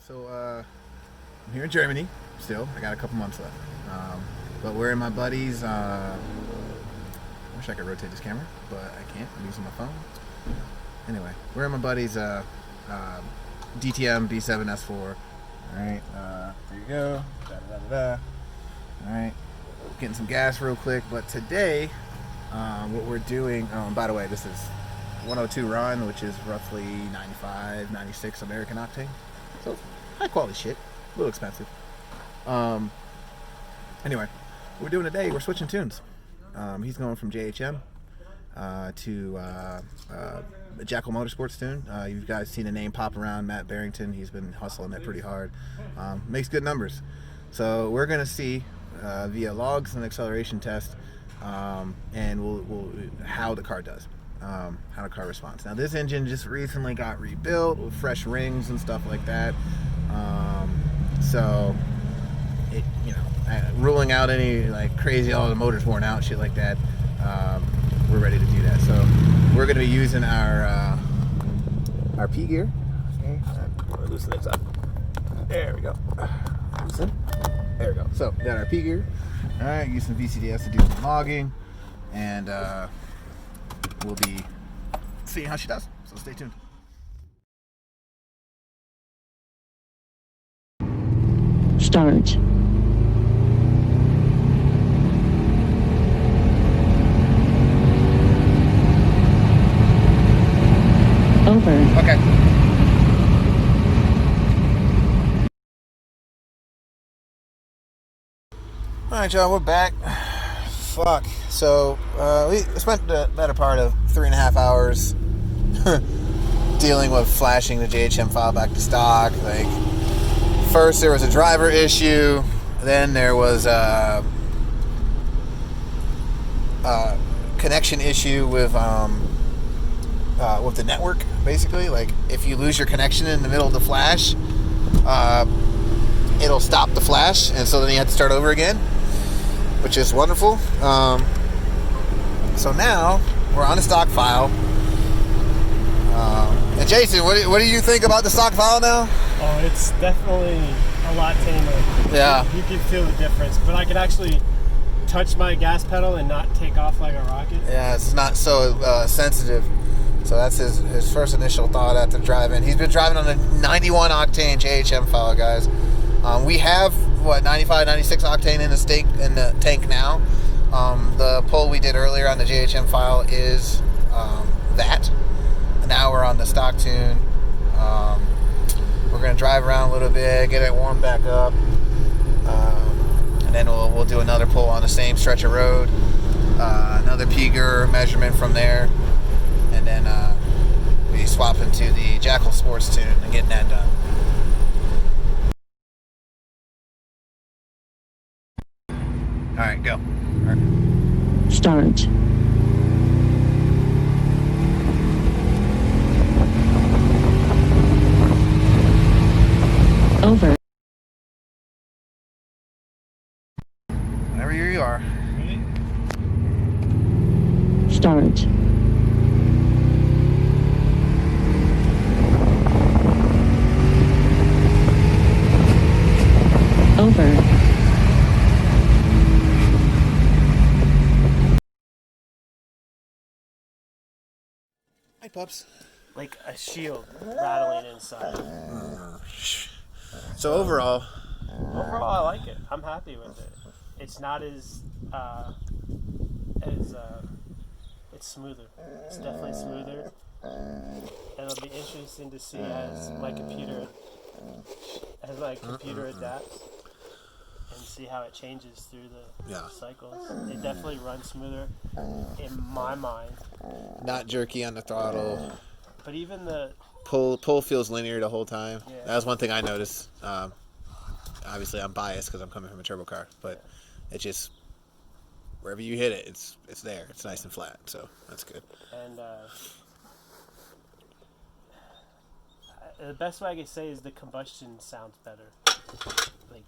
So I'm here in Germany still. I got a couple months left. But we're in my buddy's. I wish I could rotate this camera, but I can't. I'm using my phone. Anyway, we're in my buddy's DTM B7S4. All right, there you go. All right, getting some gas real quick. But today, what we're doing. By the way, this is 102 run, which is roughly 95, 96 American octane. So high quality shit, a little expensive. Anyway, what we're doing today, we're switching tunes. He's going from JHM to a Jackal Motorsports tune. You guys seen the name pop around, Matt Barrington. He's been hustling it pretty hard. Makes good numbers. So we're gonna see via logs and acceleration test, and we'll how the car does. How the car responds. Now this engine just recently got rebuilt with fresh rings and stuff like that. So it, ruling out any like crazy, the motor's worn out, shit like that. We're ready to do that. So we're going to be using our P gear. Okay, loosen this up. There we go. Loosen. There we go. So we got our P gear. All right, use some VCDS to do some logging, and we'll be seeing how she does. So stay tuned. Start. Over. Okay. Alright, y'all, we're back. Fuck. So, we spent the better part of 3.5 hours dealing with flashing the JHM file back to stock. Like, first there was a driver issue, then there was a connection issue with the network, basically. Like, if you lose your connection in the middle of the flash, it'll stop the flash, and so then you have to start over again, which is wonderful. So now we're on a stock file. And Jason, what do you think about the stock file now? Oh, it's definitely a lot tamer. Yeah. You can feel the difference, but I could actually touch my gas pedal and not take off like a rocket. Yeah, it's not so sensitive. So that's his first initial thought after driving. He's been driving on a 91 octane JHM file, guys. We have 95, 96 octane in the tank now. The pull we did earlier on the JHM file is that. Now we're on the stock tune. We're gonna drive around a little bit, get it warmed back up, and then we'll do another pull on the same stretch of road, another P-GER measurement from there, and then we swap into the Jackal Sports tune and getting that done. All right, go. All right. Start. Over. Whenever you are. Start. Over. Hi, pups. Like a shield rattling inside. So overall, I like it. I'm happy with it. It's not as it's smoother. It's definitely smoother. It'll be interesting to see as my computer adapts and see how it changes through the cycles. It definitely runs smoother in my mind. not jerky on the throttle. But even the Pull feels linear the whole time. Yeah. That was one thing I noticed. Obviously, I'm biased because I'm coming from a turbo car, but it just wherever you hit it, it's there. It's nice and flat, so that's good. and the best way I can say is the combustion sounds better. Like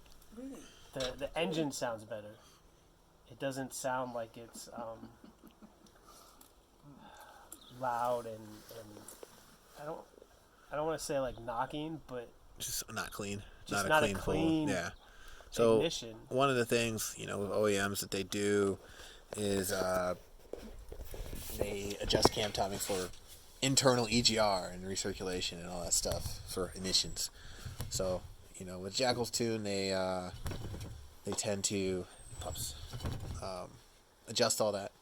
the engine sounds better. It doesn't sound like it's loud and I don't want to say like knocking, but just not clean. Just Not a not a clean clean pull. Yeah. So ignition. one of the things, with OEMs that they do is they adjust cam timing for internal EGR and recirculation and all that stuff for emissions. So, with Jackal's Tune, they tend to pups adjust all that.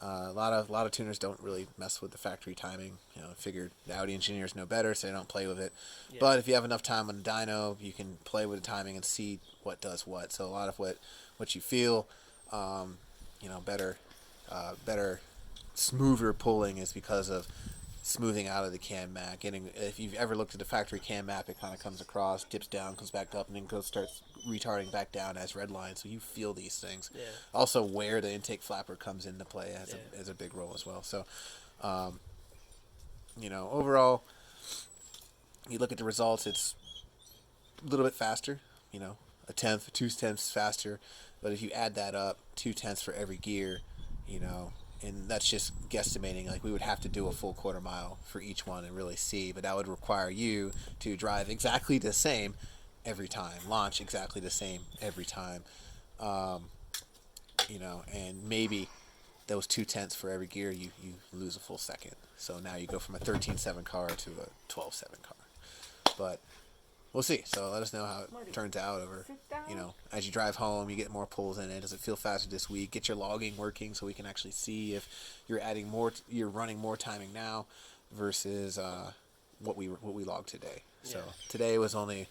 A lot of tuners don't really mess with the factory timing. Figured the Audi engineers know better, so they don't play with it. Yeah. But if you have enough time on the dyno, you can play with the timing and see what does what. So a lot of what you feel, better, smoother pulling is because of smoothing out of the cam map. If you've ever looked at the factory cam map, it kind of comes across, dips down, comes back up, and then starts retarding back down as red line. So you feel these things. Yeah. Also, where the intake flapper comes into play as a big role as well. So, overall, you look at the results, it's a little bit faster. A tenth, 2/10 faster. But if you add that up, 2/10 for every gear, and that's just guesstimating. Like, we would have to do a full quarter mile for each one and really see, but that would require you to drive exactly the same every time, launch exactly the same every time, and maybe those 2/10 for every gear, you lose a full second. So now you go from a 13.7 car to a 12.7 car. But we'll see. So let us know how it turns out over, as you drive home, you get more pulls in it. Does it feel faster this week? Get your logging working so we can actually see if you're you're running more timing now versus what we logged today. Yeah. So today was only,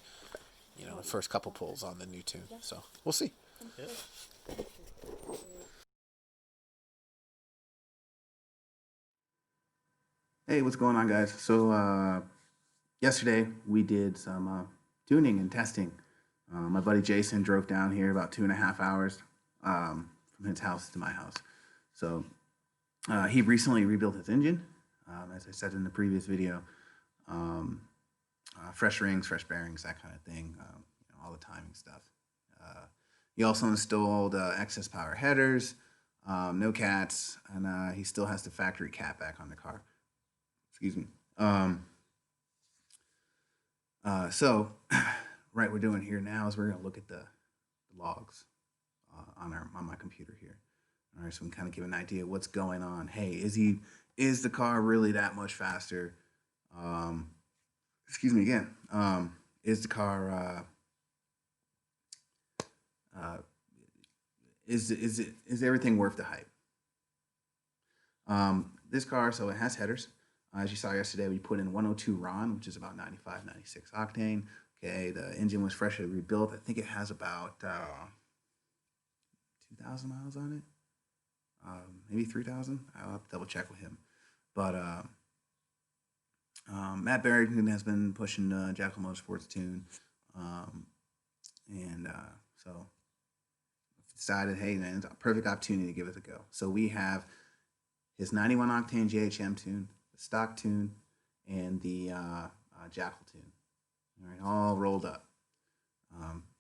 the first couple pulls on the new tune. So we'll see. Yeah. Hey, what's going on, guys? So yesterday we did some tuning and testing. My buddy Jason drove down here about 2.5 hours from his house to my house. So he recently rebuilt his engine, as I said in the previous video. Fresh rings, fresh bearings, that kind of thing, all the timing stuff. He also installed excess power headers, no cats, and he still has the factory cat back on the car. Excuse me. So right, we're doing here now is we're going to look at the logs on my computer here. All right, so we can kind of give an idea of what's going on. Hey, is the car really that much faster? Excuse me again. Is the car is everything worth the hype? This car, so it has headers. As you saw yesterday, we put in 102 RON, which is about 95, 96 octane. Okay, the engine was freshly rebuilt. I think it has about 2,000 miles on it, maybe 3,000. I'll have to double check with him. But Matt Barrington has been pushing Jackal Motorsports Tune, so decided, hey man, it's a perfect opportunity to give it a go. So we have his 91 octane JHM tune, the stock tune, and the Jackal tune. All right, all rolled up.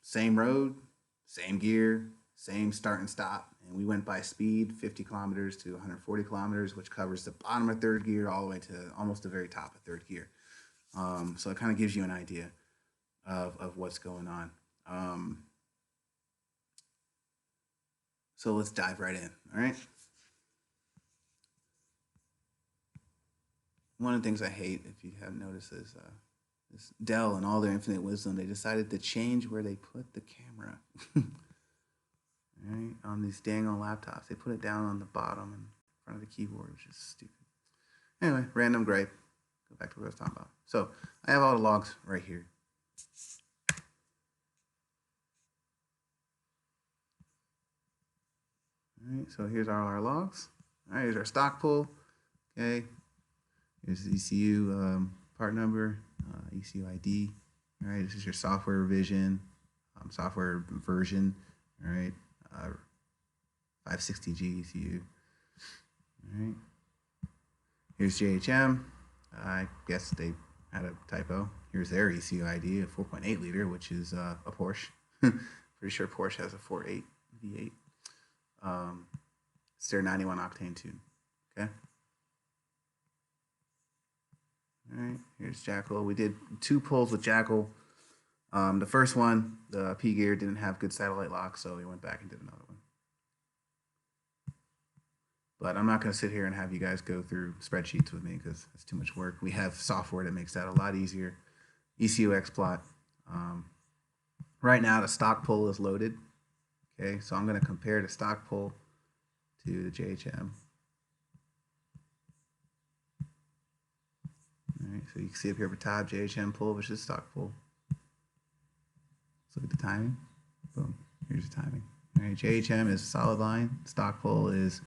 Same road, same gear, same start and stop. And we went by speed, 50 kilometers to 140 kilometers, which covers the bottom of third gear all the way to almost the very top of third gear. So it kind of gives you an idea of what's going on. So let's dive right in, all right? One of the things I hate, if you haven't noticed, is this Dell and all their infinite wisdom, they decided to change where they put the camera. Right, on these dang old laptops. They put it down on the bottom in front of the keyboard, which is stupid. Anyway, random gripe. Go back to what I was talking about. So I have all the logs right here. All right, so here's all our logs. All right, here's our stock pull. Okay, here's the ECU part number, ECU ID. All right, this is your software revision, software version. All right, 560G ECU. All right, here's JHM. I guess they had a typo. Here's their ECU ID, a 4.8 liter, which is a Porsche. Pretty sure Porsche has a 4.8 V8. It's their 91 octane tune. Okay. All right, here's Jackal. We did 2 pulls with Jackal. The first one, the P gear didn't have good satellite lock, so we went back and did another one. But I'm not going to sit here and have you guys go through spreadsheets with me because it's too much work. We have software that makes that a lot easier. ECU XPlot. Right now, the stock pull is loaded. Okay, so I'm going to compare the stock pull to the JHM. All right, so you can see up here at the top, JHM pull versus stock pull. Let's look at the timing. Boom, here's the timing. All right, JHM is solid line. Stock pull is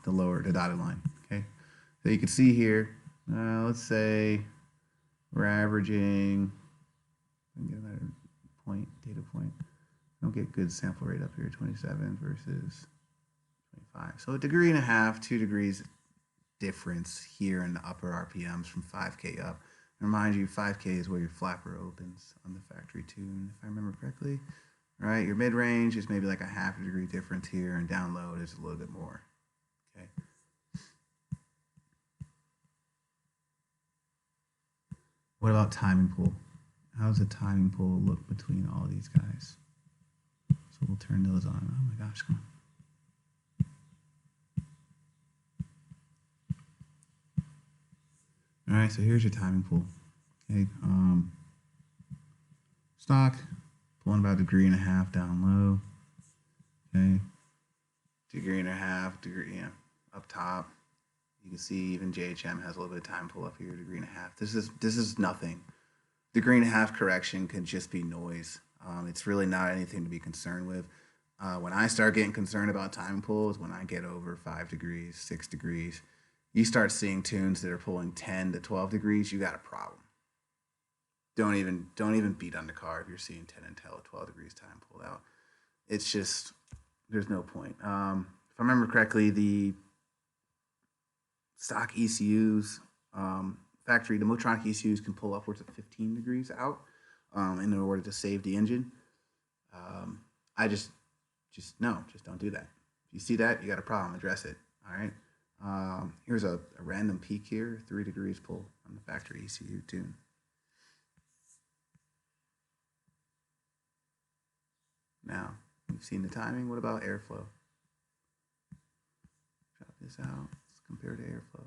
the dotted line. Okay, so you can see here. Let's say we're averaging. Get another point, data point. Don't get good sample rate up here. 27 versus 25. So a degree and a half, 2 degrees difference here in the upper RPMs from 5K up. Remind you, 5K is where your flapper opens on the factory tune, if I remember correctly. All right, your mid-range is maybe like a half a degree difference here, and down low is a little bit more. Okay. What about timing pool? How does the timing pool look between all these guys? So we'll turn those on. Oh my gosh, come on. All right, so here's your timing pool. Okay, stock pulling about a degree and a half down low. Okay, degree and a half, degree up top. You can see even JHM has a little bit of time pull up here, degree and a half. This is nothing. Degree and a half correction can just be noise. It's really not anything to be concerned with. When I start getting concerned about time pull is when I get over 5 degrees, 6 degrees. You start seeing tunes that are pulling 10 to 12 degrees, you got a problem. Don't even beat on the car if you're seeing 10 and 12 degrees time pulled out. It's just, there's no point. If I remember correctly, the stock ECUs, factory, the Motronic ECUs can pull upwards of 15 degrees out in order to save the engine. I just don't do that. If you see that, you got a problem, address it. All right. Here's a random peak here, 3 degrees pull on the factory ECU tune. Now, you've seen the timing. What about airflow? Drop this out. Let's compare to airflow.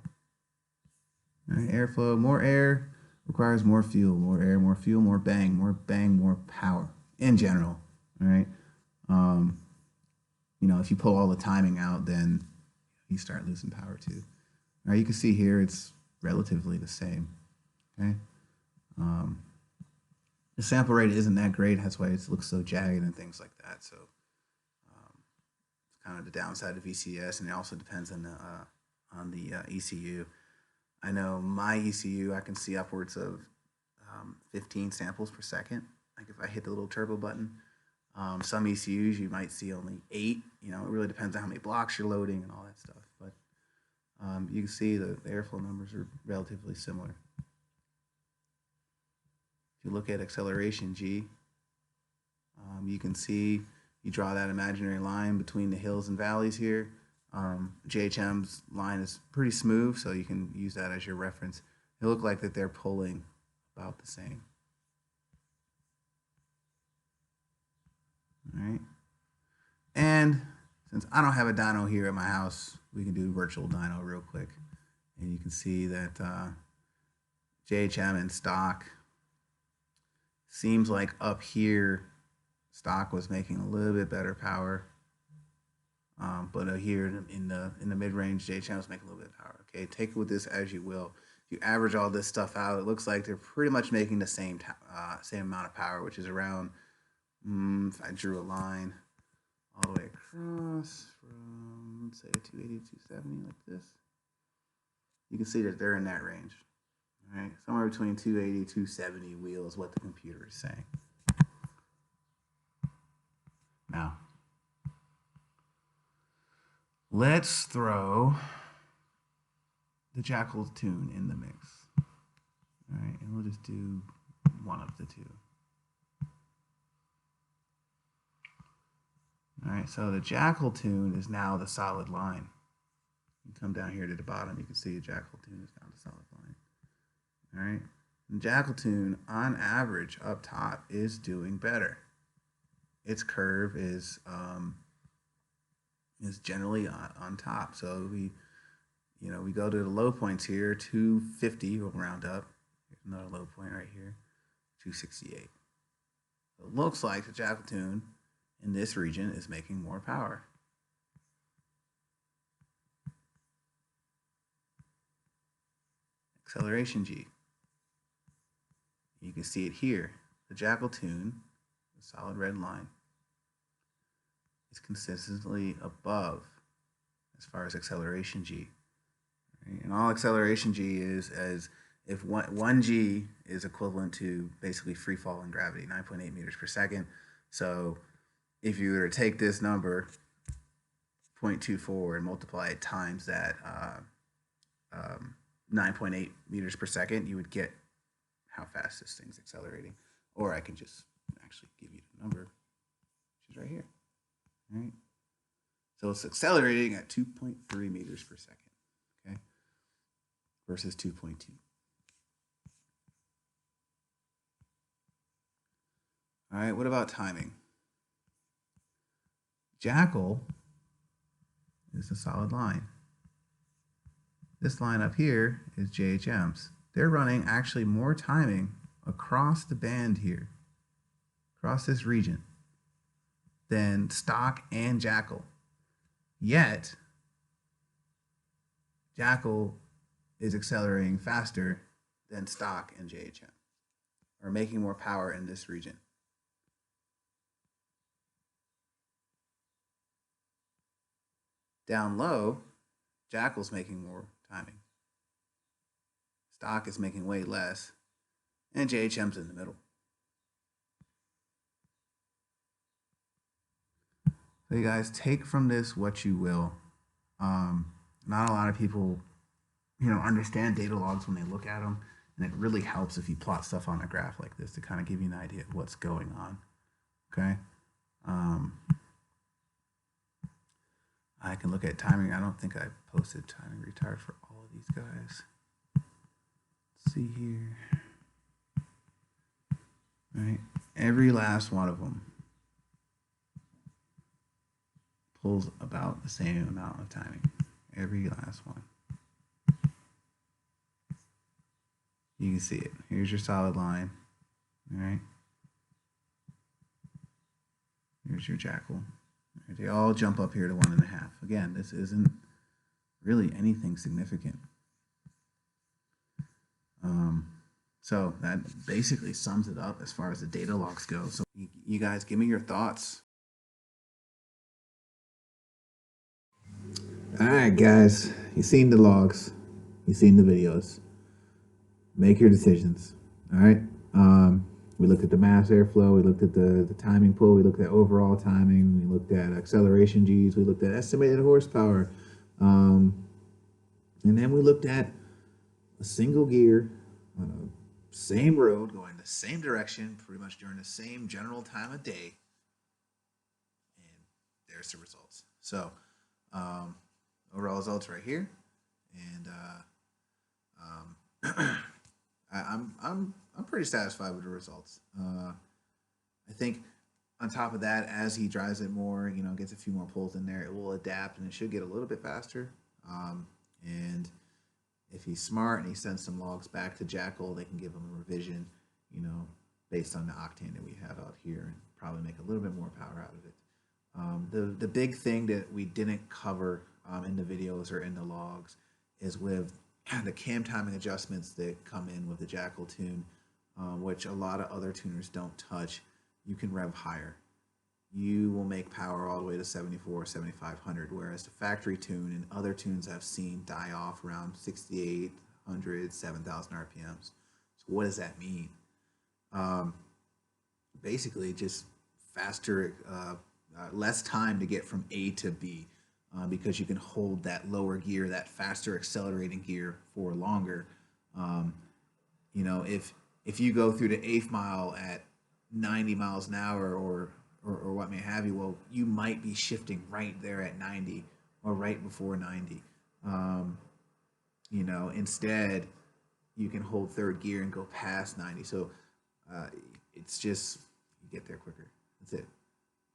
All right, airflow, more air requires more fuel, more air, more fuel, more bang, more power in general. All right. If you pull all the timing out, then you start losing power too. All right, you can see here it's relatively the same. Okay. The sample rate isn't that great. That's why it looks so jagged and things like that. So it's kind of the downside of VCS, and it also depends on the ECU. I know my ECU, I can see upwards of 15 samples per second. Like if I hit the little turbo button. Some ECUs you might see only 8. It really depends on how many blocks you're loading and all that stuff. But you can see the airflow numbers are relatively similar. If you look at acceleration G, you can see you draw that imaginary line between the hills and valleys here. JHM's line is pretty smooth, so you can use that as your reference. It look like that they're pulling about the same. All right. And since I don't have a dyno here at my house, we can do virtual dyno real quick. And you can see that JHM and stock seems like up here, stock was making a little bit better power. But here in the mid-range, JHM was making a little bit of power. Okay, take it with this as you will. If you average all this stuff out, it looks like they're pretty much making the same amount of power, which is around, if I drew a line all the way across from, let's say, 280 to 270 like this, you can see that they're in that range. All right, somewhere between 280 to 270 wheel is what the computer is saying. Now, let's throw the Jackal Tune in the mix. All right, and we'll just do one of the two. All right, so the Jackal Tune is now the solid line. You come down here to the bottom, you can see the Jackal Tune is now the solid line. All right. And Jackal Tune, on average, up top, is doing better. Its curve is generally on top. So we go to the low points here, 250. We'll round up. Here's another low point right here, 268. So it looks like the Jackal Tune in this region is making more power. Acceleration G. You can see it here. The Jackal Tune, the solid red line, is consistently above as far as acceleration G. Right? And all acceleration G is as if 1G is equivalent to basically free fall in gravity, 9.8 meters per second. So if you were to take this number, 0.24, and multiply it times that 9.8 meters per second, you would get how fast this thing's accelerating. Or I can just actually give you the number, which is right here. All right. So it's accelerating at 2.3 meters per second, okay, versus 2.2. All right, what about timing? Jackal is a solid line. This line up here is JHM's. They're running actually more timing across the band here, across this region, than stock and Jackal. Yet, Jackal is accelerating faster than stock and JHM, or making more power in this region. Down low, Jackal's making more timing. Stock is making way less, and JHM's in the middle. So you guys, take from this what you will. Not a lot of people, understand data logs when they look at them, and it really helps if you plot stuff on a graph like this to kind of give you an idea of what's going on. Okay. I can look at timing. I don't think I posted timing retard for all of these guys. Let's see here. All right. Every last one of them pulls about the same amount of timing. Every last one. You can see it. Here's your solid line. All right. Here's your Jackal. They all jump up here to 1.5. Again, this isn't really anything significant. So that basically sums it up as far as the data logs go. So you guys, give me your thoughts. All right, guys, you've seen the logs, you've seen the videos. Make your decisions. All right. We looked at the mass airflow, we looked at the timing pull, we looked at overall timing, we looked at acceleration G's, we looked at estimated horsepower, and then we looked at a single gear on a same road going the same direction pretty much during the same general time of day, and there's the results. So overall results right here, and I'm pretty satisfied with the results. I think on top of that, as he drives it more, gets a few more pulls in there, it will adapt and it should get a little bit faster. And if he's smart and he sends some logs back to Jackal, they can give him a revision, based on the octane that we have out here, and probably make a little bit more power out of it. The big thing that we didn't cover in the videos or in the logs is with the cam timing adjustments that come in with the Jackal Tune, which a lot of other tuners don't touch. You can rev higher. You will make power all the way to 74, 7,500, whereas the factory tune and other tunes I've seen die off around 6,800, 7,000 RPMs. So what does that mean? Basically, just faster, less time to get from A to B. Because you can hold that lower gear, that faster accelerating gear, for longer. If you go through the 8th mile at 90 miles an hour or what may have you, well, you might be shifting right there at 90 or right before 90. Instead, you can hold third gear and go past 90. So it's just you get there quicker. That's it.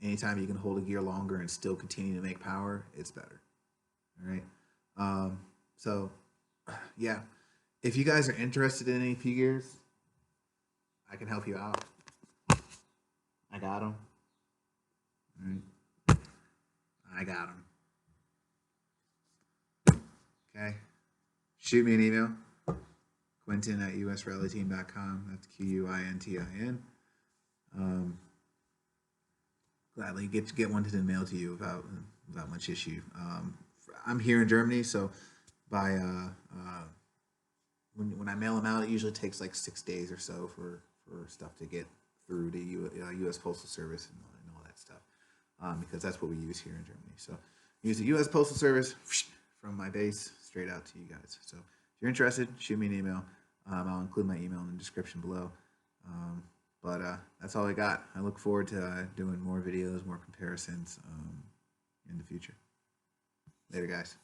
Anytime you can hold a gear longer and still continue to make power, it's better. All right. So yeah, if you guys are interested in AP gears, I can help you out. I got them. All right. I got them. Okay. Shoot me an email. Quintin@usrallyteam.com. That's QUINTIN. Gladly get one to the mail to you without much issue. I'm here in Germany, so by when I mail them out, it usually takes like 6 days or so for stuff to get through the U.S. Postal Service and all that stuff, because that's what we use here in Germany. So use the U.S. Postal Service from my base straight out to you guys. So if you're interested, shoot me an email. I'll include my email in the description below. But that's all I got. I look forward to doing more videos, more comparisons in the future. Later, guys.